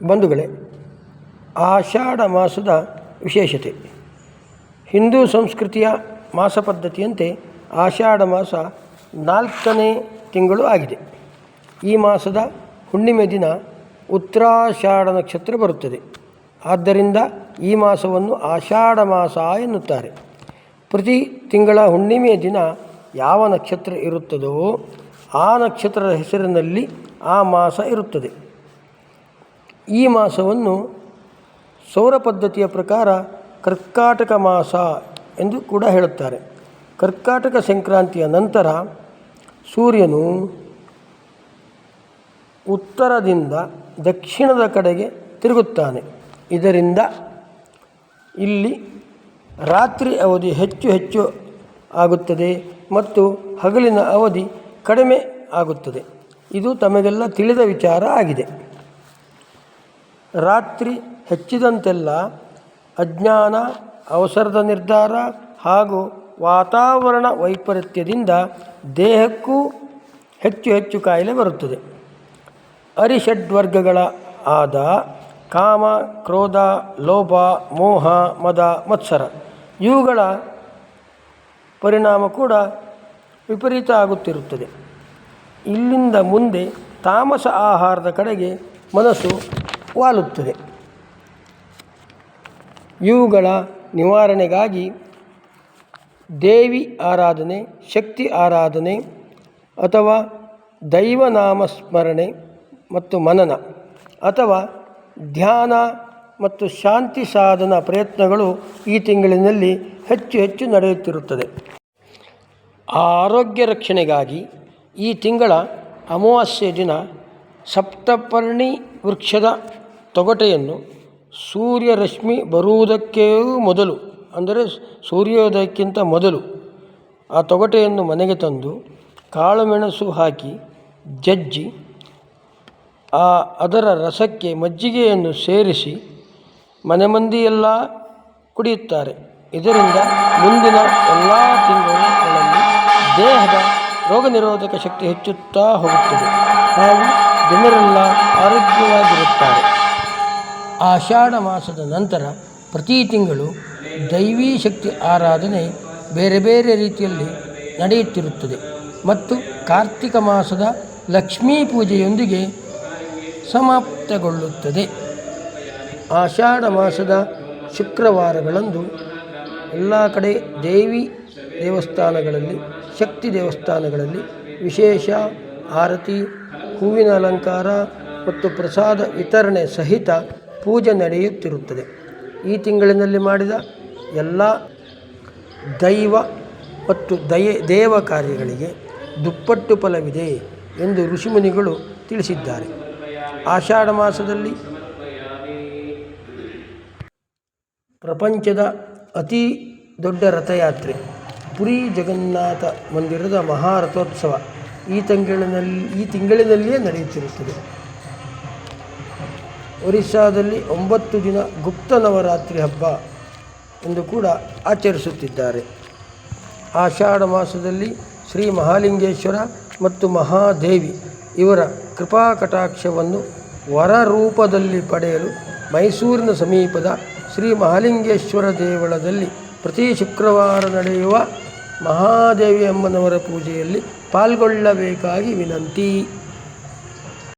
ಬಂಧುಗಳೇ, ಆಷಾಢ ಮಾಸದ ವಿಶೇಷತೆ. ಹಿಂದೂ ಸಂಸ್ಕೃತಿಯ ಮಾಸ ಪದ್ಧತಿಯಂತೆ ಆಷಾಢ ಮಾಸ 4ನೇ ತಿಂಗಳು ಆಗಿದೆ. ಈ ಮಾಸದ ಹುಣ್ಣಿಮೆ ದಿನ ಉತ್ತರಾಷಾಢ ನಕ್ಷತ್ರ ಬರುತ್ತದೆ. ಆದ್ದರಿಂದ ಈ ಮಾಸವನ್ನು ಆಷಾಢ ಮಾಸ ಎನ್ನುತ್ತಾರೆ. ಪ್ರತಿ ತಿಂಗಳ ಹುಣ್ಣಿಮೆಯ ದಿನ ಯಾವ ನಕ್ಷತ್ರ ಇರುತ್ತದೋ ಆ ನಕ್ಷತ್ರದ ಹೆಸರಿನಲ್ಲಿ ಆ ಮಾಸ ಇರುತ್ತದೆ. ಈ ಮಾಸವನ್ನು ಸೌರ ಪದ್ಧತಿಯ ಪ್ರಕಾರ ಕರ್ಕಾಟಕ ಮಾಸ ಎಂದು ಕೂಡ ಹೇಳುತ್ತಾರೆ. ಕರ್ಕಾಟಕ ಸಂಕ್ರಾಂತಿಯ ನಂತರ ಸೂರ್ಯನು ಉತ್ತರದಿಂದ ದಕ್ಷಿಣದ ಕಡೆಗೆ ತಿರುಗುತ್ತಾನೆ. ಇದರಿಂದ ಇಲ್ಲಿ ರಾತ್ರಿ ಅವಧಿ ಹೆಚ್ಚು ಆಗುತ್ತದೆ ಮತ್ತು ಹಗಲಿನ ಅವಧಿ ಕಡಿಮೆ ಆಗುತ್ತದೆ. ಇದು ತಮಗೆಲ್ಲ ತಿಳಿದ ವಿಚಾರ ಆಗಿದೆ. ರಾತ್ರಿ ಹೆಚ್ಚಿದಂತೆಲ್ಲ ಅಜ್ಞಾನ, ಅವಸರದ ನಿರ್ಧಾರ ಹಾಗೂ ವಾತಾವರಣ ವೈಪರೀತ್ಯದಿಂದ ದೇಹಕ್ಕೂ ಹೆಚ್ಚು ಕಾಯಿಲೆ ಬರುತ್ತದೆ. ಅರಿಷಡ್ವರ್ಗಗಳ ಆದ ಕಾಮ, ಕ್ರೋಧ, ಲೋಭ, ಮೋಹ, ಮದ, ಮತ್ಸರ ಇವುಗಳ ಪರಿಣಾಮ ಕೂಡ ವಿಪರೀತ ಆಗುತ್ತಿರುತ್ತದೆ. ಇಲ್ಲಿಂದ ಮುಂದೆ ತಾಮಸ ಆಹಾರದ ಕಡೆಗೆ ಮನಸ್ಸು ವಾಲುತ್ತದೆ. ಇವುಗಳ ನಿವಾರಣೆಗಾಗಿ ದೇವಿ ಆರಾಧನೆ, ಶಕ್ತಿ ಆರಾಧನೆ ಅಥವಾ ದೈವನಾಮಸ್ಮರಣೆ ಮತ್ತು ಮನನ ಅಥವಾ ಧ್ಯಾನ ಮತ್ತು ಶಾಂತಿ ಸಾಧನ ಪ್ರಯತ್ನಗಳು ಈ ತಿಂಗಳಿನಲ್ಲಿ ಹೆಚ್ಚು ನಡೆಯುತ್ತಿರುತ್ತದೆ. ಆರೋಗ್ಯ ರಕ್ಷಣೆಗಾಗಿ ಈ ತಿಂಗಳ ಅಮಾವಾಸ್ಯೆ ದಿನ ಸಪ್ತಪರ್ಣಿ ವೃಕ್ಷದ ತೊಗಟೆಯನ್ನು ಸೂರ್ಯರಶ್ಮಿ ಬರುವುದಕ್ಕೇ ಮೊದಲು, ಅಂದರೆ ಸೂರ್ಯೋದಯಕ್ಕಿಂತ ಮೊದಲು ಆ ತೊಗಟೆಯನ್ನು ಮನೆಗೆ ತಂದು ಕಾಳುಮೆಣಸು ಹಾಕಿ ಜಜ್ಜಿ ಅದರ ರಸಕ್ಕೆ ಮಜ್ಜಿಗೆಯನ್ನು ಸೇರಿಸಿ ಮನೆ ಮಂದಿಯೆಲ್ಲ ಕುಡಿಯುತ್ತಾರೆ. ಇದರಿಂದ ಮುಂದಿನ ಎಲ್ಲ ತಿಂಗಳುಗಳಲ್ಲಿ ದೇಹದ ರೋಗ ನಿರೋಧಕ ಶಕ್ತಿ ಹೆಚ್ಚುತ್ತಾ ಹೋಗುತ್ತದೆ ಹಾಗೂ ಜನರೆಲ್ಲ ಆರೋಗ್ಯವಾಗಿರುತ್ತಾರೆ. ಆಷಾಢ ಮಾಸದ ನಂತರ ಪ್ರತಿ ತಿಂಗಳು ದೈವೀ ಶಕ್ತಿ ಆರಾಧನೆ ಬೇರೆ ರೀತಿಯಲ್ಲಿ ನಡೆಯುತ್ತಿರುತ್ತದೆ ಮತ್ತು ಕಾರ್ತಿಕ ಮಾಸದ ಲಕ್ಷ್ಮೀ ಪೂಜೆಯೊಂದಿಗೆ ಸಮಾಪ್ತಗೊಳ್ಳುತ್ತದೆ. ಆಷಾಢ ಮಾಸದ ಶುಕ್ರವಾರಗಳಂದು ಎಲ್ಲ ಕಡೆ ದೇವಿ ದೇವಸ್ಥಾನಗಳಲ್ಲಿ, ಶಕ್ತಿ ದೇವಸ್ಥಾನಗಳಲ್ಲಿ ವಿಶೇಷ ಆರತಿ, ಹೂವಿನ ಅಲಂಕಾರ ಮತ್ತು ಪ್ರಸಾದ ವಿತರಣೆ ಸಹಿತ ಪೂಜೆ ನಡೆಯುತ್ತಿರುತ್ತದೆ. ಈ ತಿಂಗಳಿನಲ್ಲಿ ಮಾಡಿದ ಎಲ್ಲ ದೈವ ಮತ್ತು ದೇವ ಕಾರ್ಯಗಳಿಗೆ ದುಪ್ಪಟ್ಟು ಫಲವಿದೆ ಎಂದು ಋಷಿಮುನಿಗಳು ತಿಳಿಸಿದ್ದಾರೆ. ಆಷಾಢ ಮಾಸದಲ್ಲಿ ಪ್ರಪಂಚದ ಅತಿ ದೊಡ್ಡ ರಥಯಾತ್ರೆ ಪುರಿ ಜಗನ್ನಾಥ ಮಂದಿರದ ಮಹಾರಥೋತ್ಸವ ಈ ತಿಂಗಳಿನಲ್ಲಿಯೇ ನಡೆಯುತ್ತಿರುತ್ತದೆ. ಒರಿಸ್ಸಾದಲ್ಲಿ 9 ದಿನ ಗುಪ್ತ ನವರಾತ್ರಿ ಹಬ್ಬ ಎಂದು ಕೂಡ ಆಚರಿಸುತ್ತಿದ್ದಾರೆ. ಆಷಾಢ ಮಾಸದಲ್ಲಿ ಶ್ರೀ ಮಹಾಲಿಂಗೇಶ್ವರ ಮತ್ತು ಮಹಾದೇವಿ ಇವರ ಕೃಪಾ ಕಟಾಕ್ಷವನ್ನು ವರ ರೂಪದಲ್ಲಿ ಪಡೆಯಲು ಮೈಸೂರಿನ ಸಮೀಪದ ಶ್ರೀ ಮಹಾಲಿಂಗೇಶ್ವರ ದೇವಳದಲ್ಲಿ ಪ್ರತಿ ಶುಕ್ರವಾರ ನಡೆಯುವ ಮಹಾದೇವಿ ಅಮ್ಮನವರ ಪೂಜೆಯಲ್ಲಿ ಪಾಲ್ಗೊಳ್ಳಬೇಕಾಗಿ ವಿನಂತಿ.